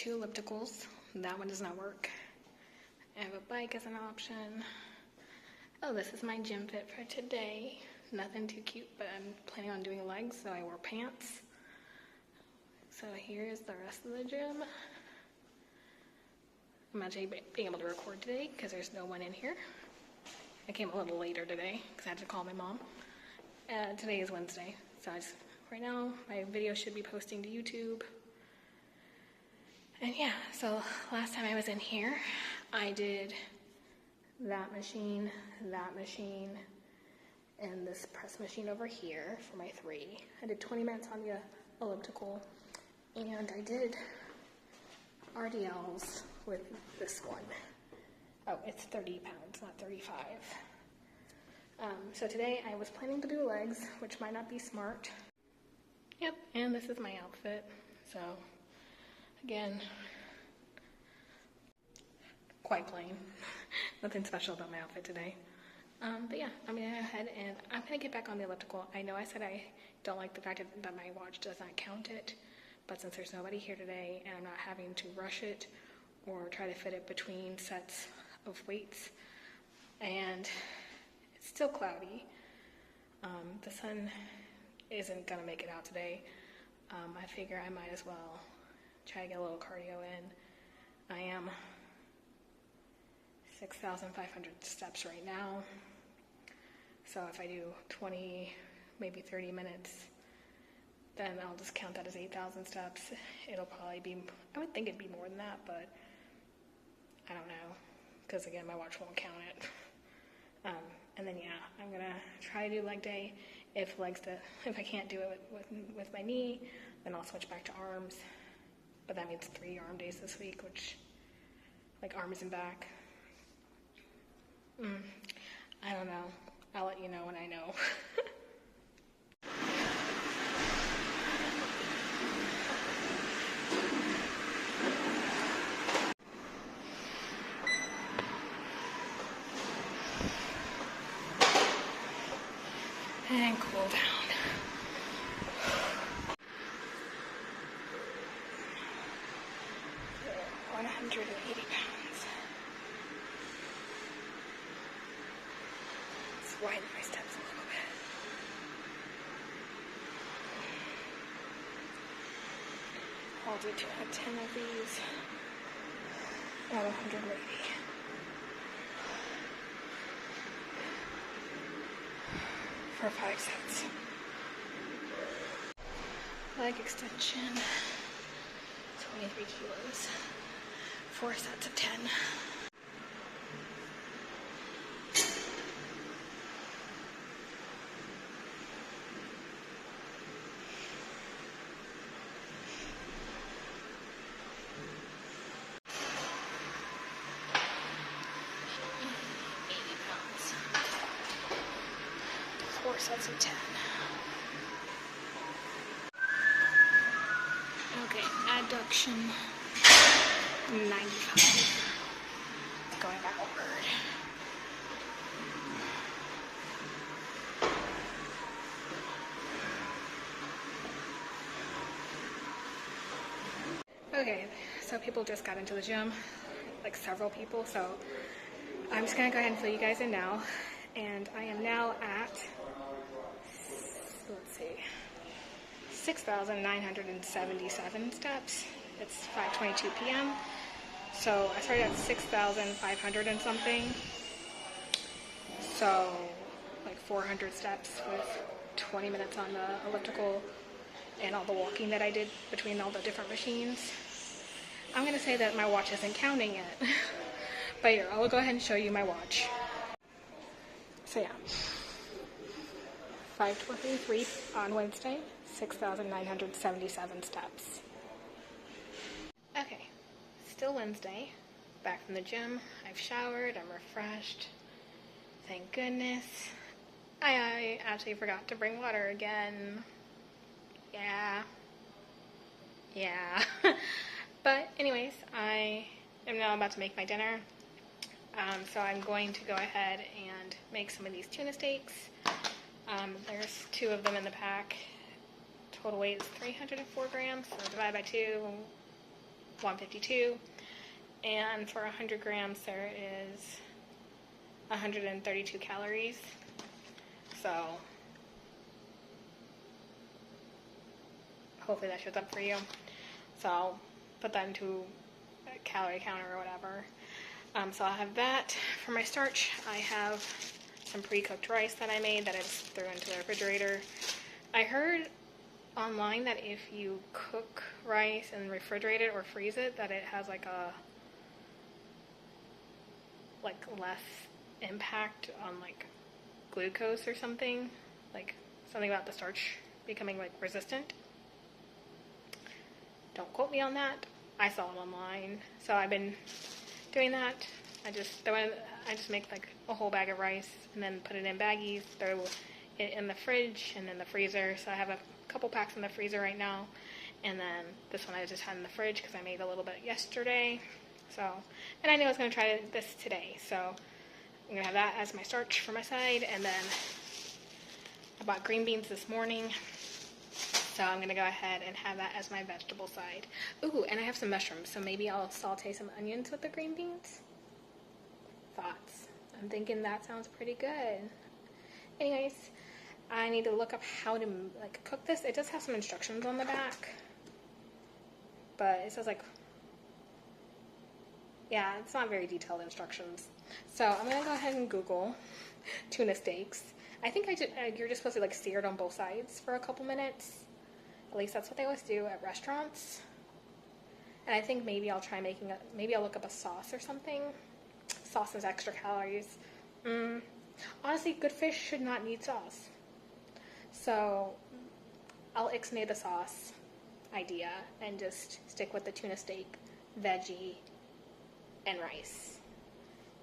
2 ellipticals. That one does not work. I have a bike as an option. Oh, this is my gym fit for today. Nothing too cute, but I'm planning on doing legs, so I wore pants. So here's the rest of the gym. I'm actually being able to record today because there's no one in here. I came a little later today because I had to call my mom. Today is Wednesday, so right now my video should be posting to YouTube. And yeah, so last time I was in here, I did that machine, and this press machine over here for my 3. I did 20 minutes on the elliptical, and I did RDLs with this one. Oh, it's 30 pounds, not 35. So today I was planning to do legs, which might not be smart. Yep, and this is my outfit. So, again, quite plain. Nothing special about my outfit today. But yeah, I'm gonna go ahead and I'm gonna get back on the elliptical. I know I said I don't like the fact that my watch does not count it, but since there's nobody here today and I'm not having to rush it or try to fit it between sets of weights, and it's still cloudy. The sun isn't gonna make it out today. I figure I might as well try to get a little cardio in. I am 6,500 steps right now. So if I do 20, maybe 30 minutes, then I'll just count that as 8,000 steps. It'll probably be, I would think it'd be more than that, but I don't know. Because again, my watch won't count it. And then yeah, I'm gonna try to do leg day. If I can't do it with my knee, then I'll switch back to arms. But that means 3 arm days this week, which, like arms and back. I don't know. I'll let you know when I know. And cool down. So 180 pounds. Let's widen my steps a little bit. I'll do 10 of these at 180. For 5 sets. Leg extension, 23 kilos, 4 sets of 10. Sets of 10. Okay, adduction 95. Going backward. Okay, so people just got into the gym, like several people, so I'm just gonna go ahead and fill you guys in now. And I am now at, let's see, 6,977 steps. It's 5:22 p.m. So I started at 6,500 and something. So like 400 steps with 20 minutes on the elliptical and all the walking that I did between all the different machines. I'm gonna say that my watch isn't counting it. But here, I'll go ahead and show you my watch. So yeah, 5:23 on Wednesday, 6,977 steps. Okay, still Wednesday, back from the gym. I've showered, I'm refreshed, thank goodness. I actually forgot to bring water again. Yeah. But anyways, I am now about to make my dinner. So I'm going to go ahead and make some of these tuna steaks. There's 2 of them in the pack. Total weight is 304 grams, so divide by 2, 152, and for 100 grams there is 132 calories. So hopefully that shows up for you. So I'll put that into a calorie counter or whatever. So I'll have that. For my starch, I have some pre-cooked rice that I made that I just threw into the refrigerator. I heard online that if you cook rice and refrigerate it or freeze it, that it has like less impact on like glucose or something, like something about the starch becoming like resistant. Don't quote me on that. I saw it online, so I've been doing that. I just make like a whole bag of rice and then put it in baggies, throw it in the fridge and in the freezer. So I have a couple packs in the freezer right now, and then this one I just had in the fridge because I made a little bit yesterday. So, and I knew I was going to try this today, so I'm going to have that as my starch for my side. And then I bought green beans this morning, so I'm going to go ahead and have that as my vegetable side. Ooh, and I have some mushrooms, so maybe I'll saute some onions with the green beans. Thoughts? I'm thinking that sounds pretty good. Anyways, I need to look up how to like cook this. It does have some instructions on the back, but it says like, yeah, it's not very detailed instructions. So I'm gonna go ahead and Google tuna steaks. I think you're just supposed to like sear it on both sides for a couple minutes. At least that's what they always do at restaurants. And I think maybe I'll try maybe I'll look up a sauce or something. Sauce has extra calories. Honestly, good fish should not need sauce. So I'll ixnay the sauce idea and just stick with the tuna steak, veggie, and rice.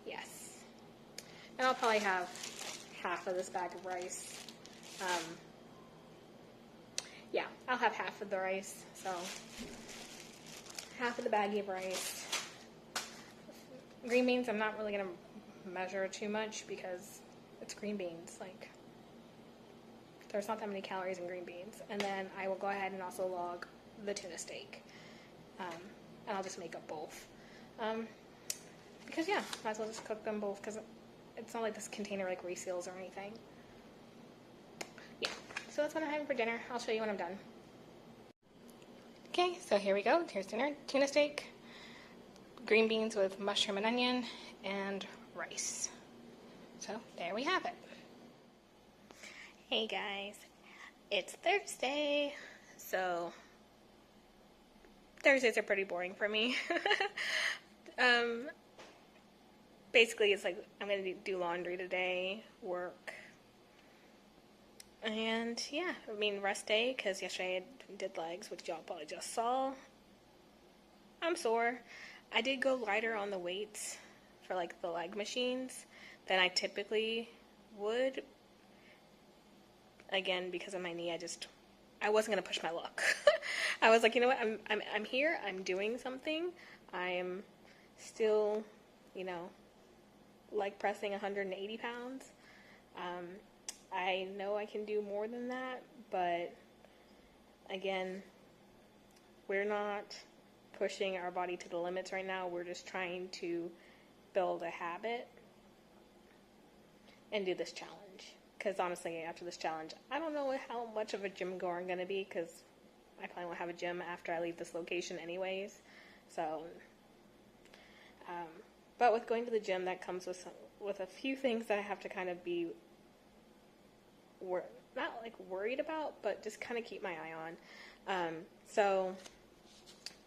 Yes. And I'll probably have half of this bag of rice. Yeah, I'll have half of the rice. So half of the baggie of rice. Green beans, I'm not really going to measure too much because it's green beans. Like, there's not that many calories in green beans. And then I will go ahead and also log the tuna steak. And I'll just make up both. Because, yeah, might as well just cook them both because it's not like this container like reseals or anything. Yeah, so that's what I'm having for dinner. I'll show you when I'm done. Okay, so here we go. Here's dinner. Tuna steak, green beans with mushroom and onion, and rice. So there we have it. Hey guys, it's Thursday. So Thursdays are pretty boring for me. Basically, it's like I'm going to do laundry today, work, and yeah, I mean rest day because yesterday I did legs, which y'all probably just saw. I'm sore. I did go lighter on the weights for like the leg machines than I typically would. Again, because of my knee, I wasn't gonna push my luck. I was like, you know what? I'm here. I'm doing something. I'm still, leg pressing 180 pounds. I know I can do more than that, but again, we're not pushing our body to the limits right now. We're just trying to build a habit and do this challenge. Because honestly, after this challenge, I don't know how much of a gym goer I'm going to be because I probably won't have a gym after I leave this location anyways. So, but with going to the gym, that comes with a few things that I have to kind of be not like worried about, but just kind of keep my eye on. So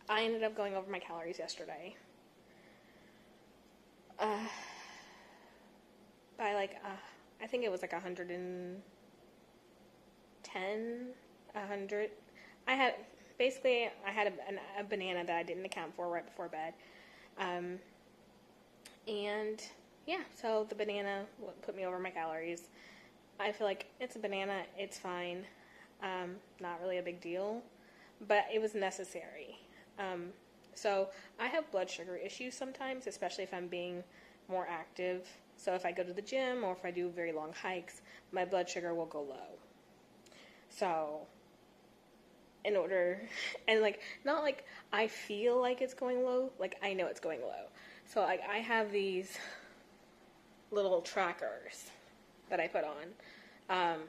I ended up going over my calories yesterday. By like, I think it was like 110, 100. I had a banana that I didn't account for right before bed. And yeah, so the banana put me over my calories. I feel like it's a banana, it's fine. Not really a big deal, but it was necessary. So I have blood sugar issues sometimes, especially if I'm being more active. So if I go to the gym or if I do very long hikes, my blood sugar will go low. So in order, and like, not like I feel like it's going low, like I know it's going low. So like I have these little trackers that I put on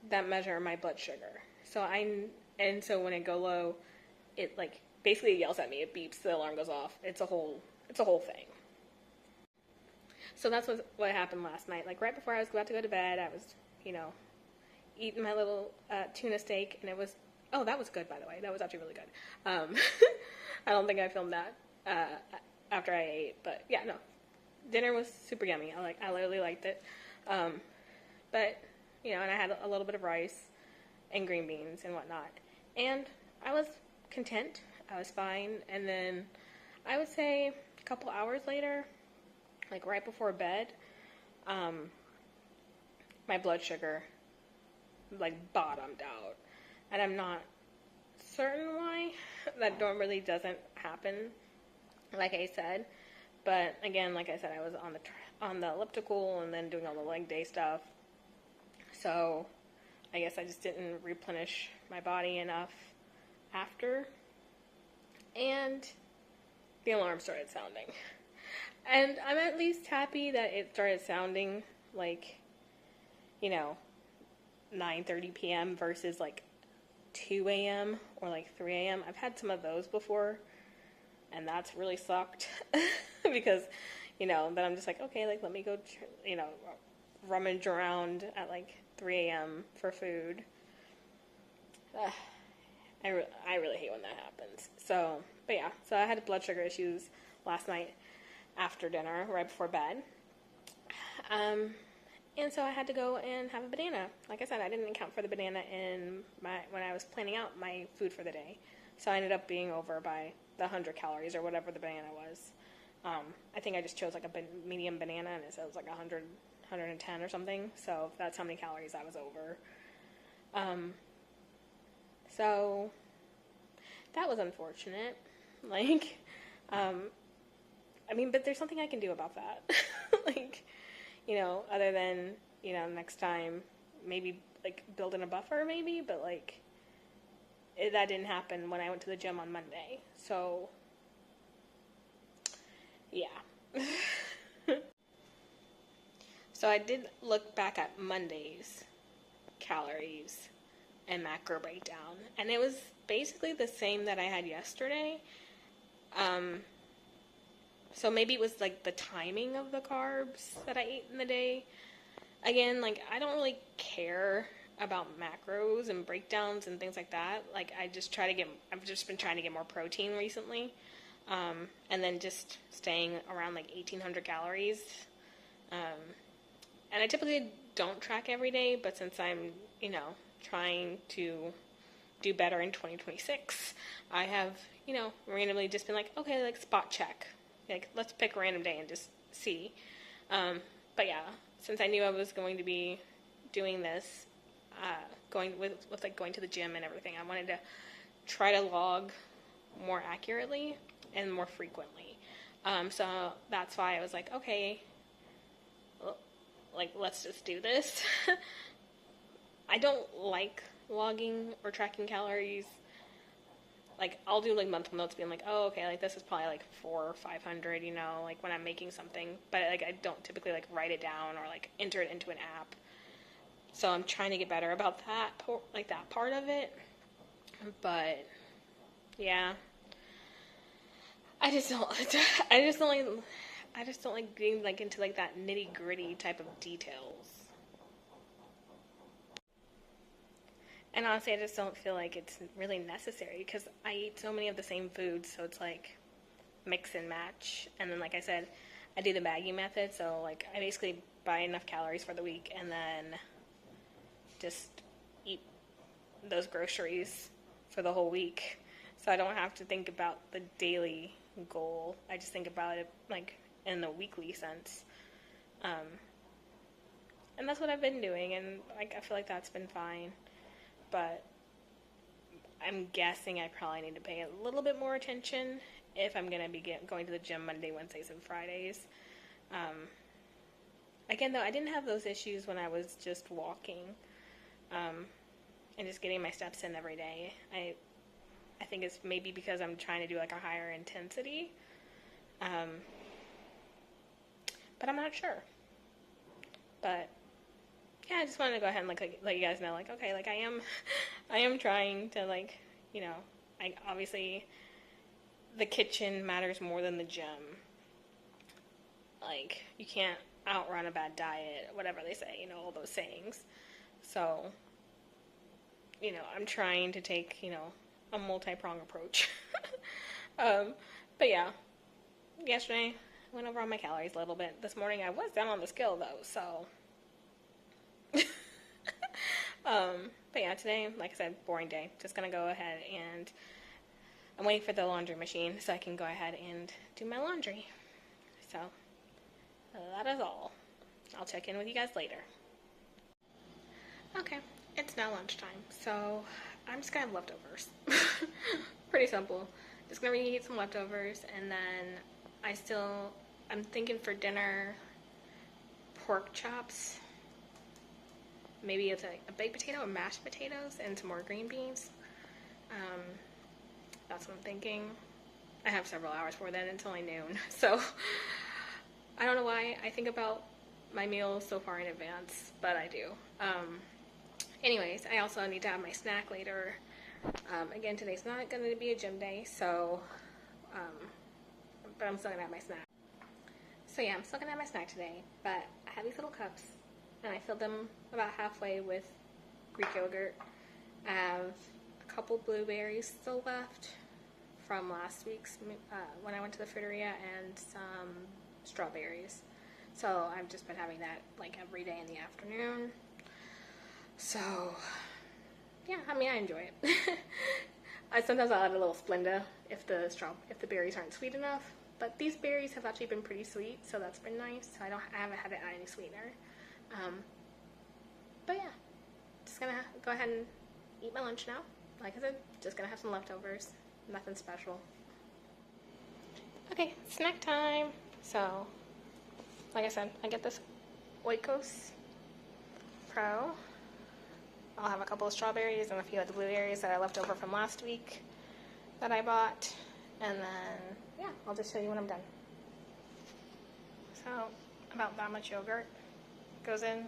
that measure my blood sugar. And so when it go low, it like basically yells at me, it beeps, the alarm goes off. It's a whole thing. So that's what happened last night. Like right before I was about to go to bed, I was, eating my little tuna steak, and it was, oh, that was good, by the way. That was actually really good. I don't think I filmed that after I ate, but yeah, no. Dinner was super yummy. I literally liked it. But, and I had a little bit of rice and green beans and whatnot. And I was content. I was fine. And then I would say a couple hours later, like right before bed, my blood sugar like bottomed out. And I'm not certain why. That normally doesn't happen, like I said. But again, like I said, I was on the elliptical and then doing all the leg day stuff. So I guess I just didn't replenish my body enough after. And the alarm started sounding. And I'm at least happy that it started sounding like, 9:30 p.m. versus like 2 a.m. or like 3 a.m. I've had some of those before, and that's really sucked because, then I'm just like, okay, like let me go, rummage around at like 3 a.m. for food. I really hate when that happens. So, but yeah, so I had blood sugar issues last night after dinner, right before bed. And so I had to go and have a banana. Like I said, I didn't account for the banana when I was planning out my food for the day. So I ended up being over by the 100 calories or whatever the banana was. I think I just chose like a medium banana, and it says like 100, 110 or something. So that's how many calories I was over. So that was unfortunate. Like, but there's something I can do about that. Like, other than, next time, maybe, like, build in a buffer, maybe, but, like, that didn't happen when I went to the gym on Monday, so, yeah. So I did look back at Monday's calories and macro breakdown, and it was basically the same that I had yesterday. So maybe it was like the timing of the carbs that I ate in the day. Again, like I don't really care about macros and breakdowns and things like that. Like I've just been trying to get more protein recently. And then just staying around like 1,800 calories. And I typically don't track every day, but since I'm, trying to do better in 2026, I have, randomly just been like, okay, like spot check. Like, let's pick a random day and just see. But yeah, since I knew I was going to be doing this, going to the gym and everything, I wanted to try to log more accurately and more frequently. So that's why I was like, okay, like, let's just do this. I don't like logging or tracking calories. Like, I'll do, like, monthly notes being like, oh, okay, like, this is probably, like, 400 or 500, like, when I'm making something. But, like, I don't typically, like, write it down or, like, enter it into an app. So I'm trying to get better about that, like, that part of it. But, yeah. I just don't like getting, like, into, like, that nitty-gritty type of details. And honestly, I just don't feel like it's really necessary because I eat so many of the same foods, so it's like mix and match. And then, like I said, I do the bagging method, so like I basically buy enough calories for the week and then just eat those groceries for the whole week. So I don't have to think about the daily goal. I just think about it like in the weekly sense. And that's what I've been doing, and like I feel like that's been fine. But I'm guessing I probably need to pay a little bit more attention if I'm going to be going to the gym Monday, Wednesdays, and Fridays. Again, though, I didn't have those issues when I was just walking. and just getting my steps in every day. I think it's maybe because I'm trying to do like a higher intensity. But I'm not sure. But yeah, I just wanted to go ahead and like let you guys know, like, okay, like I am trying to, like, you know, I obviously the kitchen matters more than the gym. Like, you can't outrun a bad diet, whatever they say, you know, all those sayings. So, you know, I'm trying to take, you know, a multi-prong approach. But yeah, yesterday I went over on my calories a little bit. This morning I was down on the scale though, so. But yeah, today, like I said, boring day. Just gonna go ahead and I'm waiting for the laundry machine so I can go ahead and do my laundry. So, that is all. I'll check in with you guys later. Okay, it's now lunchtime, so I'm just gonna have leftovers. Pretty simple. Just gonna reheat some leftovers, and then I'm thinking for dinner, pork chops. Maybe it's a baked potato or mashed potatoes and some more green beans. That's what I'm thinking. I have several hours for that until noon, so I don't know why I think about my meals so far in advance, but I do. Anyways, I also need to have my snack later. Again, today's not going to be a gym day, so, but I'm still going to have my snack. So yeah, I'm still going to have my snack today, but I have these little cups, and I filled them about halfway with Greek yogurt. I have a couple blueberries still left from last week's, when I went to the Fruiteria, and some strawberries. So I've just been having that like every day in the afternoon. So yeah, I mean, I enjoy it. Sometimes I'll add a little Splenda if the berries aren't sweet enough. But these berries have actually been pretty sweet, so that's been nice. I haven't had to add any sweetener. But yeah, just gonna go ahead and eat my lunch now. Like I said, just gonna have some leftovers. Nothing special. Okay, snack time. So, like I said, I get this Oikos Pro. I'll have a couple of strawberries and a few of the blueberries that I left over from last week that I bought. And then, yeah, I'll just show you when I'm done. So, about that much yogurt goes in.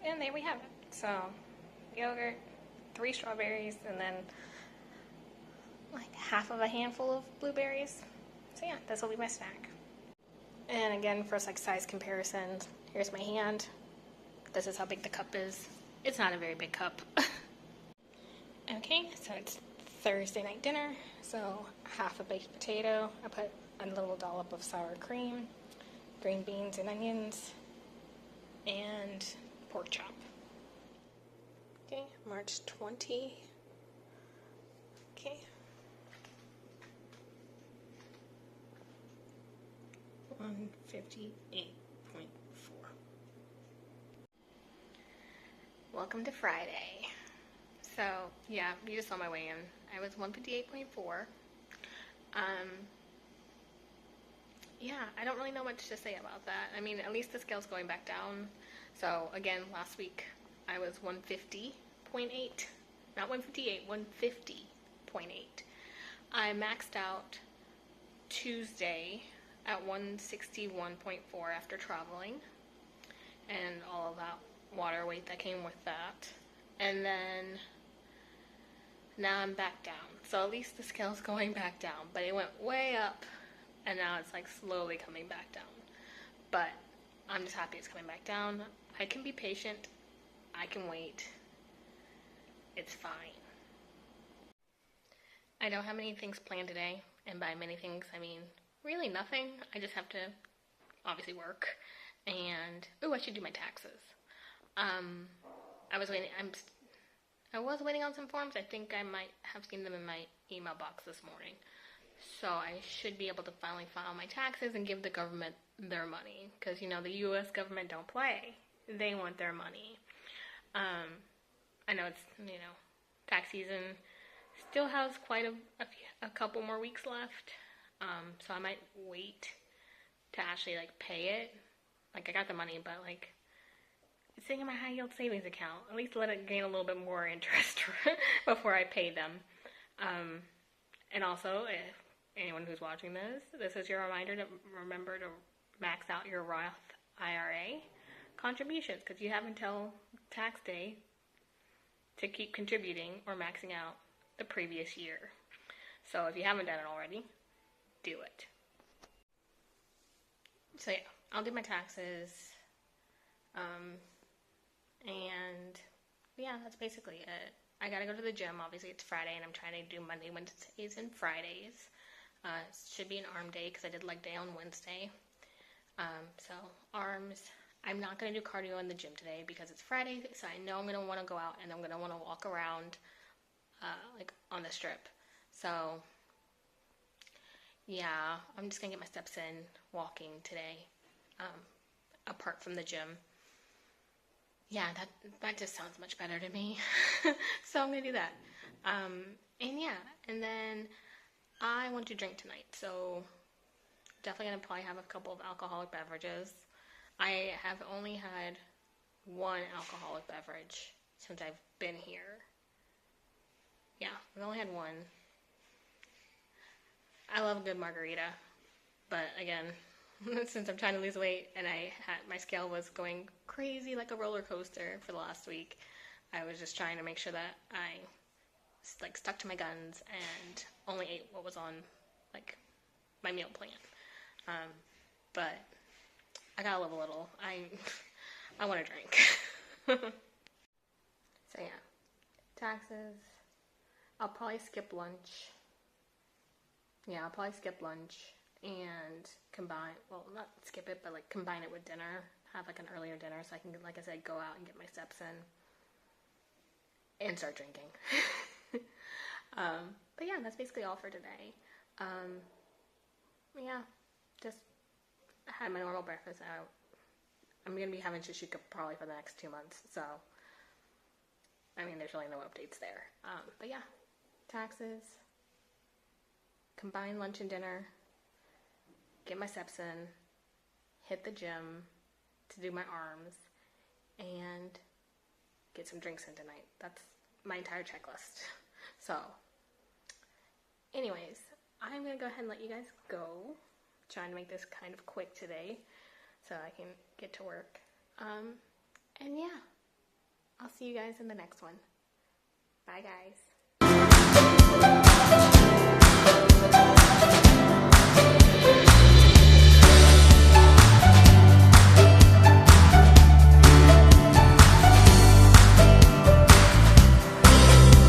And there we have it. So, yogurt, 3 strawberries, and then like half of a handful of blueberries. So yeah, this will be my snack. And again, for like size comparison, here's my hand. This is how big the cup is. It's not a very big cup. Okay, so it's Thursday night dinner. So half a baked potato. I put a little dollop of sour cream, green beans and onions, and pork chop. Okay, March 20. Okay. 158.4. Welcome to Friday. So, yeah, you just saw my weigh-in. I was 158.4. Yeah, I don't really know much to say about that. I mean, at least the scale's going back down. So, again, last week I was 150.8. Not 158, 150.8. I maxed out Tuesday at 161.4 after traveling and all of that water weight that came with that. And then now I'm back down. So at least the scale's going back down, but it went way up and now it's like slowly coming back down. But I'm just happy it's coming back down. I can be patient. I can wait. It's fine. I don't have many things planned today, and by many things I mean really nothing. I just have to obviously work, and I should do my taxes. I was waiting on some forms. I think I might have seen them in my email box this morning. So I should be able to finally file my taxes and give the government their money, because you know the U.S. government don't play. They want their money. I know it's, you know, tax season still has quite a couple more weeks left. So I might wait to actually like pay it. Like I got the money, but like sitting in my high yield savings account. At least let it gain a little bit more interest before I pay them. And also, if anyone who's watching this is your reminder to remember to max out your Roth IRA contributions, because you have until tax day to keep contributing or maxing out the previous year. So if you haven't done it already, do it. So yeah, I'll do my taxes. And yeah, that's basically it. I gotta go to the gym. Obviously, it's Friday, and I'm trying to do Monday, Wednesdays, and Fridays. It should be an arm day because I did leg day on Wednesday. So arms. I'm not gonna do cardio in the gym today because it's Friday, so I know I'm gonna want to go out and I'm gonna want to walk around, like on the strip. So yeah, I'm just gonna get my steps in walking today, apart from the gym. Yeah, that just sounds much better to me. So I'm gonna do that. And yeah, and then I want to drink tonight, so definitely gonna probably have a couple of alcoholic beverages. I have only had one alcoholic beverage since I've been here. Yeah, I've only had one. I love a good margarita, but again, since I'm trying to lose weight and my scale was going crazy like a roller coaster for the last week, I was just trying to make sure that I stuck to my guns and only ate what was on like my meal plan. But I gotta live a little. I want to drink. So yeah, taxes. I'll probably skip lunch. Yeah, I'll probably skip lunch and not skip it, but like combine it with dinner. Have like an earlier dinner so I can, like I said, go out and get my steps in and start drinking. But yeah, that's basically all for today. Yeah, just had my normal breakfast out. I'm going to be having Shashika probably for the next 2 months, so I mean, there's really no updates there. But yeah, taxes, combine lunch and dinner, get my steps in, hit the gym to do my arms, and get some drinks in tonight. That's my entire checklist. So, anyways, I'm going to go ahead and let you guys go. Trying to make this kind of quick today so I can get to work. And yeah, I'll see you guys in the next one. Bye, guys.